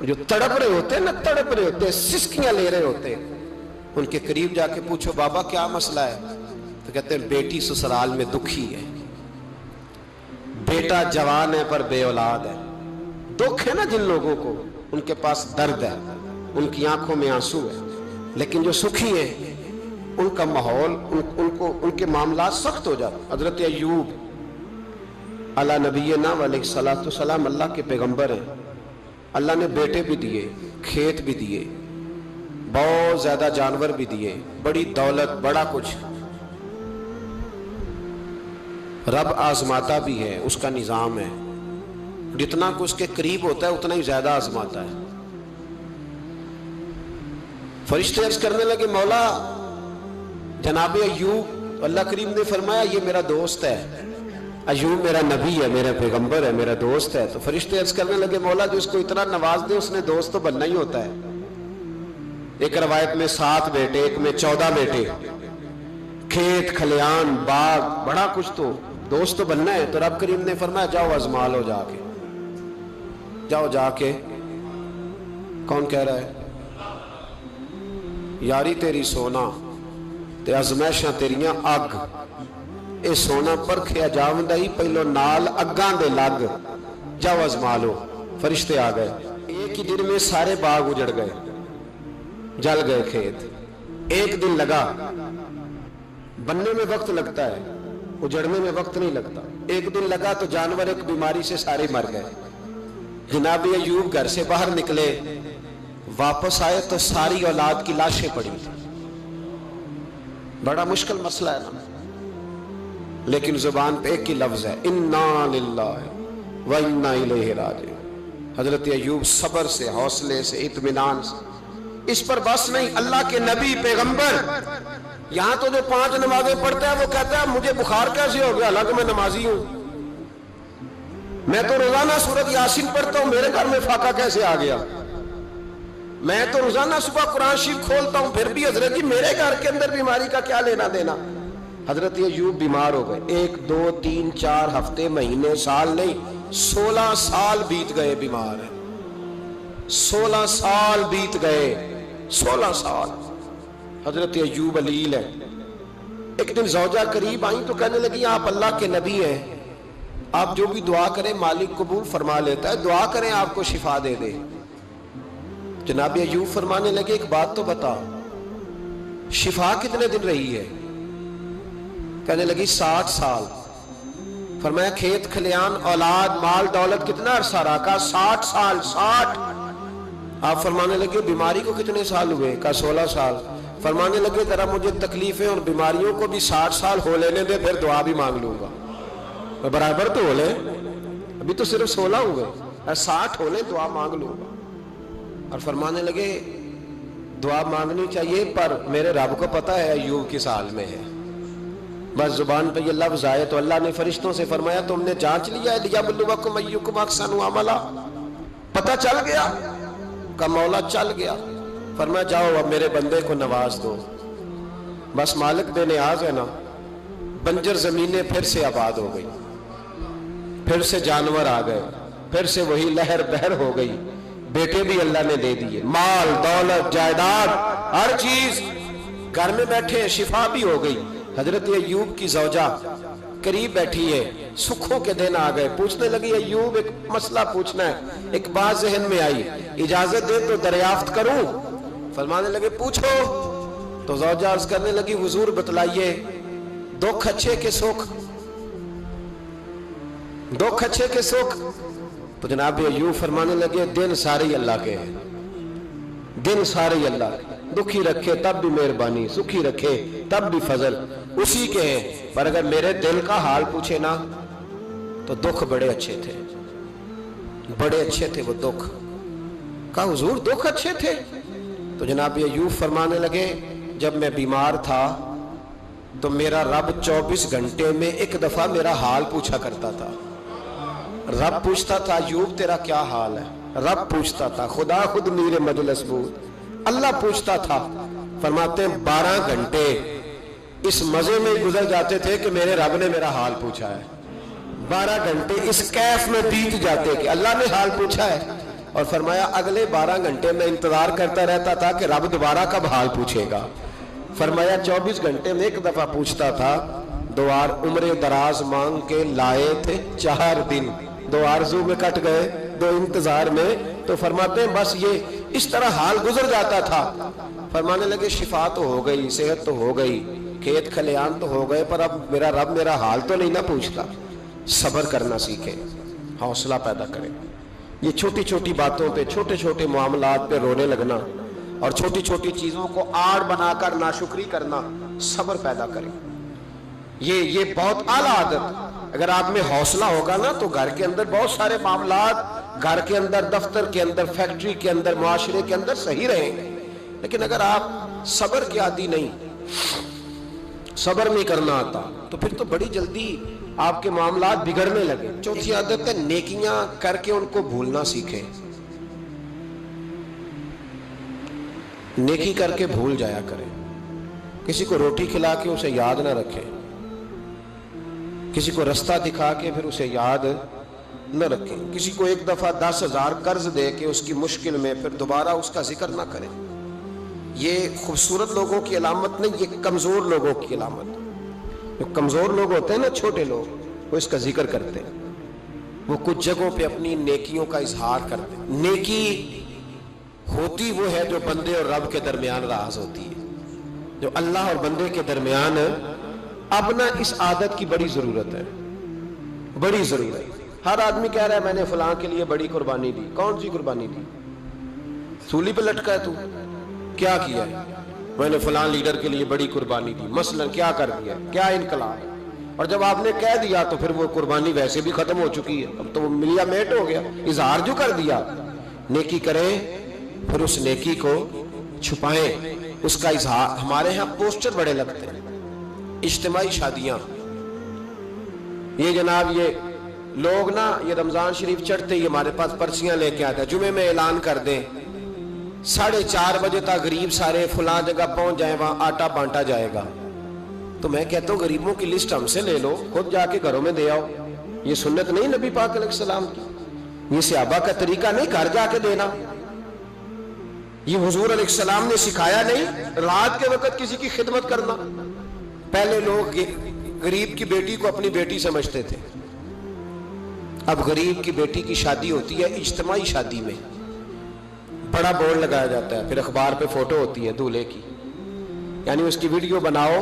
جو تڑپ رہے ہوتے ہیں نا، تڑپ رہے ہوتے ہیں، سسکیاں لے رہے ہوتے ہیں، ان کے قریب جا کے پوچھو بابا کیا مسئلہ ہے، تو کہتے ہیں بیٹی سسرال میں دکھی ہے، بیٹا جوان ہے پر بے اولاد ہے۔ دکھ ہے نا جن لوگوں کو، ان کے پاس درد ہے، ان کی آنکھوں میں آنسو ہے، لیکن جو سکھی ہیں ان کا ماحول، ان کے معاملات سخت ہو جاتے۔ حضرت ایوب علی نبینا علیہ الصلوۃ والسلام اللہ کے پیغمبر ہیں، اللہ نے بیٹے بھی دیے، کھیت بھی دیے، بہت زیادہ جانور بھی دیے، بڑی دولت، بڑا کچھ۔ رب آزماتا بھی ہے، اس کا نظام ہے، جتنا کہ اس کے قریب ہوتا ہے اتنا ہی زیادہ آزماتا ہے۔ فرشتے عرض کرنے لگے مولا جناب ایوب، اللہ کریم نے فرمایا یہ میرا دوست ہے، ایوب میرا نبی ہے، میرا پیغمبر ہے، میرا دوست ہے۔ تو فرشتے عرض کرنے لگے مولا جو اس کو اتنا نواز دے اس نے دوست تو بننا ہی ہوتا ہے۔ ایک روایت میں 7 بیٹے، ایک میں 14 بیٹے، کھیت کھلیان باغ بڑا کچھ، تو دوست تو بننا ہے۔ تو رب کریم نے فرمایا جاؤ آزما لو، جا کے جاؤ، جا کے۔ کون کہہ رہا ہے؟ یاری تیری سونا تے ازمائشاں تیریاں اگ، اے سونا پرکھیا جاوندا ہی پہلو نال اگاں دے لگ، جاؤ آزما لو۔ فرشتے آ گئے، ایک ہی دن میں سارے باغ اجڑ گئے، جل گئے کھیت۔ ایک دن لگا، بننے میں وقت لگتا ہے، اجڑنے میں وقت نہیں لگتا۔ ایک دن لگا تو جانور ایک بیماری سے سارے مر گئے۔ جناب ایوب گھر سے باہر نکلے، واپس آئے تو ساری اولاد کی لاشیں پڑی۔ بڑا مشکل مسئلہ ہے نا، لیکن زبان پہ ایک ہی لفظ ہے، انا للہ و انا الیہ راجعون۔ حضرت ایوب صبر سے، حوصلے سے، اطمینان سے، اس پر بس نہیں، اللہ کے نبی پیغمبر، یہاں تو جو 5 نمازیں پڑھتا ہے وہ کہتا ہے مجھے بخار کیسے ہو گیا، حالانکہ میں نمازی ہوں، میں تو روزانہ سورۃ یاسین پڑھتا ہوں، میرے گھر میں فاقہ کیسے آ گیا، میں تو روزانہ صبح قرآن شریف کھولتا ہوں، پھر بھی حضرت جی میرے گھر کے اندر بیماری کا کیا لینا دینا۔ حضرت ایوب بیمار ہو گئے، 1 2 3 4 ہفتے، مہینے، سال نہیں، 16 سال بیت گئے بیمار ہیں، 16 سال بیت گئے، 16 سال۔ حضرت ایوب علیل ہے۔ ایک دن زوجہ قریب آئیں تو کہنے لگی آپ اللہ کے نبی ہیں، آپ جو بھی دعا کریں مالک قبول فرما لیتا ہے، دعا کریں آپ کو شفا دے دے۔ جناب ایوب فرمانے لگے ایک بات تو بتا، شفا کتنے دن رہی ہے؟ کہنے لگی 60 سال۔ فرمایا کھیت کھلیان اولاد مال دولت کتنا عرصہ رہا؟ کہا 60 سال۔ 60۔ آپ فرمانے لگے بیماری کو کتنے سال ہوئے؟ کہا 16 سال۔ فرمانے لگے ذرا مجھے تکلیفیں اور بیماریوں کو بھی 60 سال ہو لینے دے، پھر دعا بھی مانگ لوں گا۔ برابر تو ہو لے، ابھی تو صرف 16 ہوئے، 60 ہو لے دعا مانگ لوں گا۔ اور فرمانے لگے دعا مانگنی چاہیے پر میرے رب کو پتا ہے ایوب کس حال میں ہے، بس زبان پہ یہ لفظ آئے تو اللہ نے فرشتوں سے فرمایا تم نے جانچ لیا ہے لیبلوکم ایکم احسن عملا؟ پتہ چل گیا؟ کہ مولا چل گیا۔ فرمایا جاؤ اب میرے بندے کو نواز دو۔ بس مالک بے نیاز ہے نا، بنجر زمینیں پھر سے آباد ہو گئی، پھر سے جانور آ گئے، پھر سے وہی لہر بہر ہو گئی، بیٹے بھی اللہ نے دے دیے، مال دولت جائیداد ہر چیز، گھر میں بیٹھے شفا بھی ہو گئی۔ حضرت ایوب کی زوجہ قریب بیٹھی ہے، سکھوں کے دن آ گئے، پوچھنے لگی ایوب ایک مسئلہ پوچھنا ہے، ایک بات ذہن میں آئی، اجازت دے تو دریافت کروں؟ فرمانے لگے پوچھو۔ تو زوجہ عرض کرنے لگی حضور بتلائیے دکھ اچھے کے سکھ، دکھ اچھے کے سکھ۔ تو جناب ایوب فرمانے لگے دن سارے اللہ کے ہیں، دن سارے اللہ کے، دکھی رکھے تب بھی مہربانی، سکھی رکھے تب بھی فضل اسی کے ہیں، پر اگر میرے دل کا حال پوچھے نا تو دکھ بڑے اچھے تھے، بڑے اچھے تھے وہ دکھ۔ کہا حضور دکھ اچھے تھے؟ تو جناب ایوب فرمانے لگے جب میں بیمار تھا تو میرا رب 24 گھنٹے میں ایک دفعہ میرا حال پوچھا کرتا تھا۔ رب پوچھتا تھا ایوب تیرا کیا حال ہے، رب پوچھتا تھا، خدا خود میر مجلس بود، اللہ پوچھتا تھا۔ فرماتے ہیں 12 گھنٹے اس مزے میں گزر جاتے تھے کہ میرے رب نے میرا حال پوچھا ہے، 12 گھنٹے اس کیف میں بیت جاتے کہ اللہ نے حال پوچھا ہے۔ اور فرمایا اگلے 12 گھنٹے میں انتظار کرتا رہتا تھا کہ رب دوبارہ کب حال پوچھے گا. فرمایا 24 گھنٹے میں ایک دفعہ پوچھتا تھا. دوار عمر دراز مانگ کے لائے تھے 4 دن, 2 آرزو میں کٹ گئے, 2 انتظار میں. تو فرماتے ہیں بس یہ اس طرح حال گزر جاتا تھا. فرمانے لگے شفا تو ہو گئی, صحت تو ہو گئی, کھیت کھلیان تو ہو گئے, پر اب میرا رب میرا حال تو نہیں نہ پوچھتا. صبر کرنا سیکھیں, حوصلہ پیدا کریں. یہ چھوٹی چھوٹی باتوں پہ, چھوٹے چھوٹے معاملات پہ رونے لگنا اور چھوٹی چھوٹی چیزوں کو آڑ بنا کر ناشکری کرنا صبر پیدا کریں. یہ بہت اعلیٰ عادت. اگر آپ میں حوصلہ ہوگا نا تو گھر کے اندر بہت سارے معاملات, گھر کے اندر, دفتر کے اندر, فیکٹری کے اندر, معاشرے کے اندر صحیح رہیں گے. لیکن اگر آپ صبر کے عادی نہیں, صبر نہیں کرنا آتا, تو پھر تو بڑی جلدی آپ کے معاملات بگڑنے لگے. چوتھی عادت ہے نیکیاں کر کے ان کو بھولنا سیکھیں. نیکی کر کے بھول جایا کریں. کسی کو روٹی کھلا کے اسے یاد نہ رکھیں, کسی کو رستہ دکھا کے پھر اسے یاد نہ رکھیں, کسی کو ایک دفعہ 10,000 قرض دے کے اس کی مشکل میں پھر دوبارہ اس کا ذکر نہ کریں. یہ خوبصورت لوگوں کی علامت نہیں, یہ کمزور لوگوں کی علامت. جو کمزور لوگ ہوتے ہیں نا, چھوٹے لوگ, وہ اس کا ذکر کرتے ہیں. وہ کچھ جگہوں پہ اپنی نیکیوں کا اظہار کرتے ہیں. نیکی ہوتی وہ ہے جو بندے اور رب کے درمیان راز ہوتی ہے, جو اللہ اور بندے کے درمیان. اب نا اس عادت کی بڑی ضرورت ہے, بڑی ضرورت. ہر آدمی کہہ رہا ہے میں نے فلاں کے لیے بڑی قربانی دی. کون سی قربانی دی؟ سولی پہ لٹکا ہے تو کیا کیا ہے؟ میں نے فلاں لیڈر کے لیے بڑی قربانی دی. مثلا کیا کر دیا, کیا انقلاب. اور جب آپ نے کہہ دیا تو پھر وہ قربانی ویسے بھی ختم ہو چکی ہے, اب تو وہ ملیا میٹ ہو گیا. اظہار جو کر دیا. نیکی کریں پھر اس نیکی کو چھپائیں, اس کا اظہار. ہمارے ہاں پوسٹر بڑے لگتے ہیں, اجتماعی شادیاں. یہ جناب یہ لوگ نا, یہ رمضان شریف چڑھتے ہی ہمارے پاس پرچیاں لے کے آتے ہیں, جمعے میں اعلان کر دیں 4:30 بجے تک غریب سارے فلاں جگہ پہنچ جائیں, وہاں آٹا بانٹا جائے گا. تو میں کہتا ہوں غریبوں کی لسٹ ہم سے لے لو, خود جا کے گھروں میں دے آؤ. یہ سنت نہیں نبی پاک علیہ السلام کی, یہ صحابہ کا طریقہ نہیں گھر جا کے دینا. یہ حضور علیہ السلام نے سکھایا نہیں رات کے وقت کسی کی خدمت کرنا. پہلے لوگ غریب کی بیٹی کو اپنی بیٹی سمجھتے تھے. اب غریب کی بیٹی کی شادی ہوتی ہے اجتماعی شادی میں, بڑا بورڈ لگایا جاتا ہے, پھر اخبار پہ فوٹو ہوتی ہے دولہے کی, یعنی اس کی ویڈیو بناؤ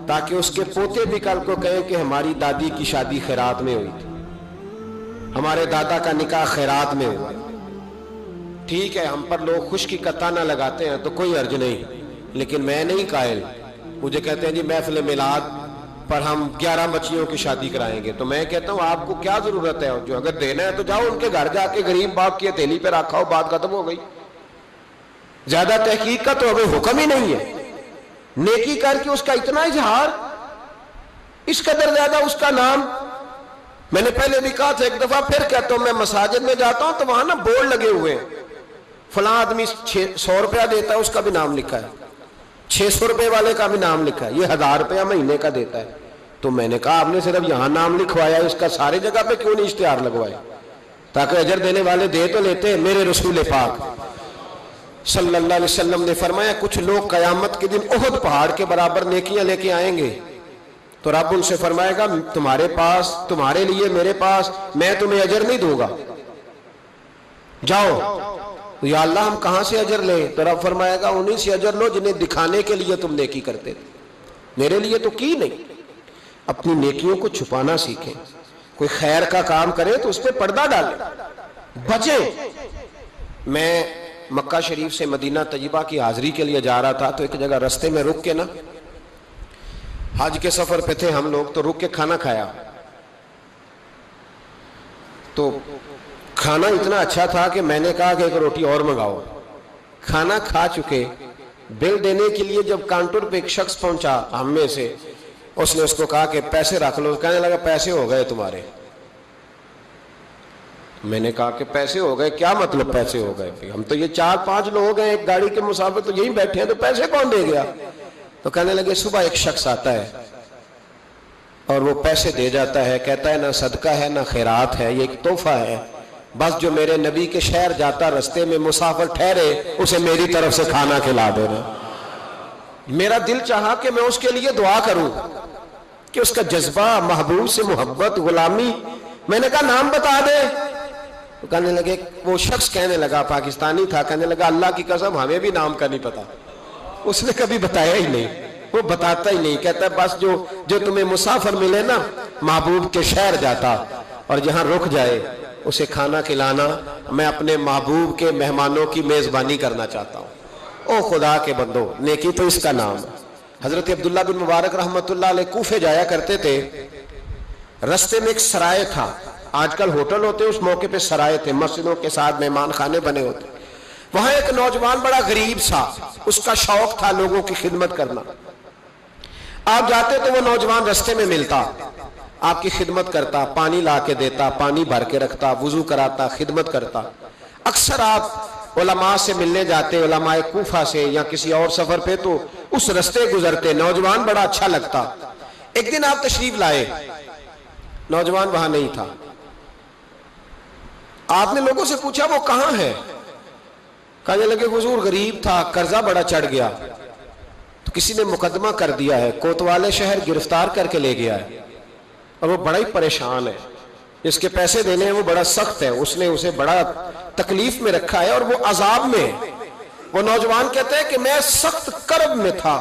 تاکہ اس کے پوتے بھی کل کو کہیں کہ ہماری دادی کی شادی خیرات میں ہوئی تھی, ہمارے دادا کا نکاح خیرات میں ہوا. ٹھیک ہے, ہم پر لوگ خشکی کا تانا لگاتے ہیں تو کوئی حرج نہیں, لیکن میں نہیں قائل. مجھے کہتے ہیں جی محفل میلاد پر ہم 11 بچیوں کی شادی کرائیں گے, تو میں کہتا ہوں آپ کو کیا ضرورت ہے, جو اگر دینا ہے تو جاؤ ان کے گھر جا کے غریب باپ کی ہتھیلی پہ رکھا ہو, بات ختم ہو گئی. زیادہ تحقیق کا تو ہمیں حکم ہی نہیں ہے. نیکی کر کے اس کا اتنا اظہار, اس قدر زیادہ اس کا نام. میں نے پہلے بھی کہا تھا, ایک دفعہ پھر کہتا ہوں, میں مساجد میں جاتا ہوں تو وہاں نا بورڈ لگے ہوئے ہیں, فلاں آدمی 100 روپیہ دیتا ہے, اس کا بھی نام لکھا ہے, 600 روپے والے کا بھی نام لکھا ہے, یہ 1000 روپیہ مہینے کا دیتا ہے. تو میں نے کہا آپ نے صرف یہاں نام لکھوایا, اس کا سارے جگہ پہ کیوں نہیں اشتہار لگوائے, تاکہ اجر دینے والے دے تو لیتے. میرے رسول پاک صلی اللہ علیہ وسلم نے فرمایا کچھ لوگ قیامت کے دن احد پہاڑ کے برابر نیکیاں لے کے آئیں گے, تو رب ان سے فرمائے گا تمہارے پاس, تمہارے لیے میرے پاس, میں تمہیں اجر نہیں دوں گا, جاؤ. یا اللہ ہم کہاں سے اجر لیں؟ تو رب فرمائے گا انہیں سے اجر لو جنہیں دکھانے کے لیے تم نیکی کرتے تھے, میرے لیے تو کی نہیں. اپنی نیکیوں کو چھپانا سیکھیں. کوئی خیر کا کام کرے تو اس پہ پردہ ڈالیں, بچیں. میں مکہ شریف سے مدینہ طیبہ کی حاضری کے لیے جا رہا تھا, تو ایک جگہ رستے میں رک کے نا, حج کے سفر پہ تھے ہم لوگ, تو رک کے کھانا کھایا. تو کھانا اتنا اچھا تھا کہ میں نے کہا کہ ایک روٹی اور منگاؤ. کھانا کھا چکے, بل دینے کے لیے جب کاؤنٹر پہ ایک شخص پہنچا ہم میں سے, اس نے اس کو کہا کہ پیسے رکھ لو. کہنے لگا پیسے ہو گئے تمہارے. میں نے کہا کہ پیسے ہو گئے, کیا مطلب پیسے ہو گئے؟ ہم تو یہ 4-5 لوگ ہیں, ایک گاڑی کے مسافر تو یہیں بیٹھے ہیں, تو پیسے کون دے گیا؟ تو کہنے لگے صبح ایک شخص آتا ہے اور وہ پیسے دے جاتا ہے, کہتا ہے نہ صدقہ ہے نہ خیرات ہے, یہ ایک تحفہ ہے, بس جو میرے نبی کے شہر جاتا رستے میں مسافر ٹھہرے اسے میری طرف سے کھانا کھلا دینا۔ میرا دل چاہا کہ میں اس کے لیے دعا کروں کہ اس کا جذبہ محبوب سے محبت غلامی، میں نے کہا نام بتا دے۔ کہنے لگے، وہ شخص کہنے لگا، پاکستانی تھا، کہنے لگا اللہ کی قسم ہمیں بھی نام کا نہیں پتا۔ اس نے کبھی بتایا ہی نہیں، وہ بتاتا ہی نہیں، کہتا ہے بس جو تمہیں مسافر ملے نا محبوب کے شہر جاتا اور جہاں رک جائے اسے کھانا کھلانا، میں اپنے محبوب کے مہمانوں کی میزبانی کرنا چاہتا ہوں۔ او خدا کے بندو، نیکی تو اس کا نام ہے۔ حضرت عبداللہ بن مبارک رحمت اللہ علیہ کوفے جایا کرتے تھے، رستے میں ایک سرائے تھا، آج کل ہوٹل ہوتے اس موقع پہ سرائے تھے، مسجدوں کے ساتھ مہمان خانے بنے ہوتے، وہاں ایک نوجوان بڑا غریب سا، اس کا شوق تھا لوگوں کی خدمت کرنا۔ آپ جاتے تو وہ نوجوان رستے میں ملتا، آپ کی خدمت کرتا، پانی لا کے دیتا، پانی بھر کے رکھتا، وضو کراتا، خدمت کرتا۔ اکثر آپ علماء سے ملنے جاتے، علماء کوفہ سے یا کسی اور سفر پہ، تو اس رستے گزرتے، نوجوان بڑا اچھا لگتا۔ ایک دن آپ تشریف لائے، نوجوان وہاں نہیں تھا۔ آپ نے لوگوں سے پوچھا وہ کہاں ہے؟ کہنے لگے حضور غریب تھا، قرضہ بڑا چڑھ گیا، تو کسی نے مقدمہ کر دیا ہے، کوتوالے شہر گرفتار کر کے لے گیا ہے، اور وہ بڑا ہی پریشان ہے، جس کے پیسے دینے ہیں وہ بڑا سخت ہے، اس نے اسے بڑا تکلیف میں رکھا ہے اور وہ عذاب میں ہے۔ وہ نوجوان کہتے ہیں کہ میں سخت کرب میں تھا،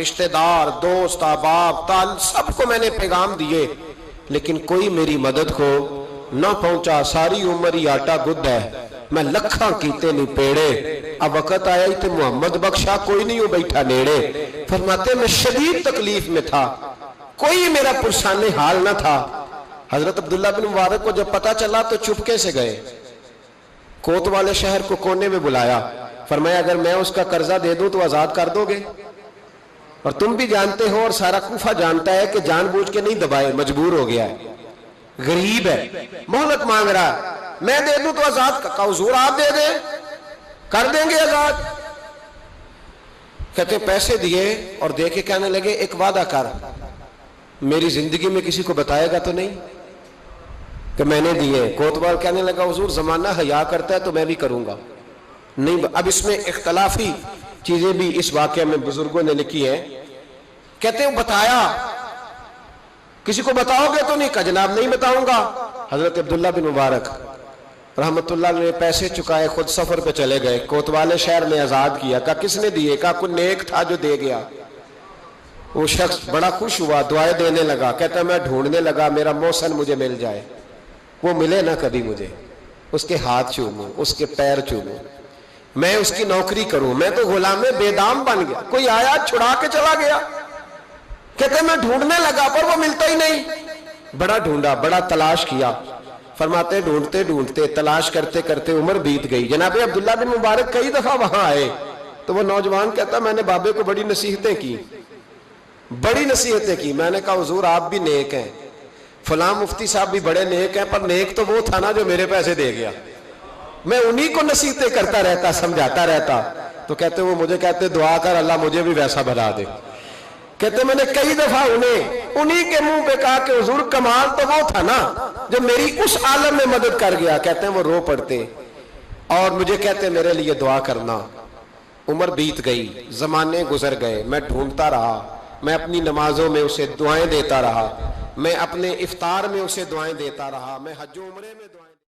رشتہ دار، دوست، احباب، سب کو میں نے پیغام دیے، لیکن کوئی میری مدد کو نہ پہنچا، ساری عمر ہی آٹا گد ہے، میں لکھاں کیتے نہیں پیڑے، اب وقت آیا ہی تے محمد بخشا، کوئی نہیں ہو بیٹھا نیڑے۔ فرماتے میں شدید تکلیف میں تھا، کوئی میرا پرسان حال نہ تھا۔ حضرت عبداللہ بن مبارک کو جب پتا چلا تو چپکے سے گئے، کوتوالے شہر کو کونے میں بلایا، فرمایا اگر میں اس کا قرضہ دے دوں تو آزاد کر دو گے؟ اور تم بھی جانتے ہو اور سارا کوفہ جانتا ہے کہ جان بوجھ کے نہیں دبائے، مجبور ہو گیا ہے، غریب ہے، مہلت مانگ رہا ہے، میں دے دوں تو آزاد، کہا حضور آپ دے دیں، کر دیں گے آزاد۔ کہتے پیسے دیے اور دے کے کہنے لگے ایک وعدہ کر، میری زندگی میں کسی کو بتائے گا تو نہیں کہ میں نے دیے؟ کوتوال کہنے لگا حضور زمانہ حیا کرتا ہے تو میں بھی کروں گا نہیں۔ اب اس میں اختلافی چیزیں بھی اس واقعے میں بزرگوں نے لکھی ہیں، کہتے ہیں بتایا، کسی کو بتاؤ گے تو نہیں؟ کہا جناب نہیں بتاؤں گا۔ حضرت عبداللہ بن مبارک رحمت اللہ نے پیسے چکائے، خود سفر پہ چلے گئے، کوتوالے شہر میں آزاد کیا۔ کہا کس نے دیے؟ کہا کوئی نیک تھا جو دے گیا۔ وہ شخص بڑا خوش ہوا، دعائیں دینے لگا، کہتا میں ڈھونڈنے لگا میرا محسن مجھے مل جائے، وہ ملے نہ کبھی مجھے، اس کے ہاتھ چوموں، اس کے پیر چوموں، میں اس کی نوکری کروں، میں تو غلام بے دام بن گیا، کوئی آیا چھڑا کے چلا گیا۔ کہتے میں ڈھونڈنے لگا پر وہ ملتا ہی نہیں، بڑا ڈھونڈا، بڑا تلاش کیا۔ فرماتے ڈھونڈتے ڈھونڈتے تلاش کرتے کرتے عمر بیت گئی۔ جناب عبداللہ بن مبارک کئی دفعہ وہاں آئے تو وہ نوجوان کہتا میں نے بابے کو بڑی نصیحتیں کی، بڑی نصیحتیں کی، میں نے کہا حضور آپ بھی نیک ہیں، فلاں مفتی صاحب بھی بڑے نیک ہیں، پر نیک تو وہ تھا نا جو میرے پیسے دے گیا، میں انہی کو نصیحتیں کرتا رہتا، سمجھاتا رہتا۔ تو کہتے وہ مجھے کہتے دعا کر اللہ مجھے بھی ویسا بنا دے۔ کہتے میں نے کئی دفعہ انہی کے منہ پہ کہا کہ حضور کمال تو وہ تھا نا جو میری اس عالم میں مدد کر گیا۔ کہتے ہیں وہ رو پڑتے اور مجھے کہتے میرے لیے دعا کرنا۔ عمر بیت گئی، زمانے گزر گئے، میں ڈھونڈتا رہا، میں اپنی نمازوں میں اسے دعائیں دیتا رہا، میں اپنے افطار میں اسے دعائیں دیتا رہا، میں حج و عمرے میں دعائیں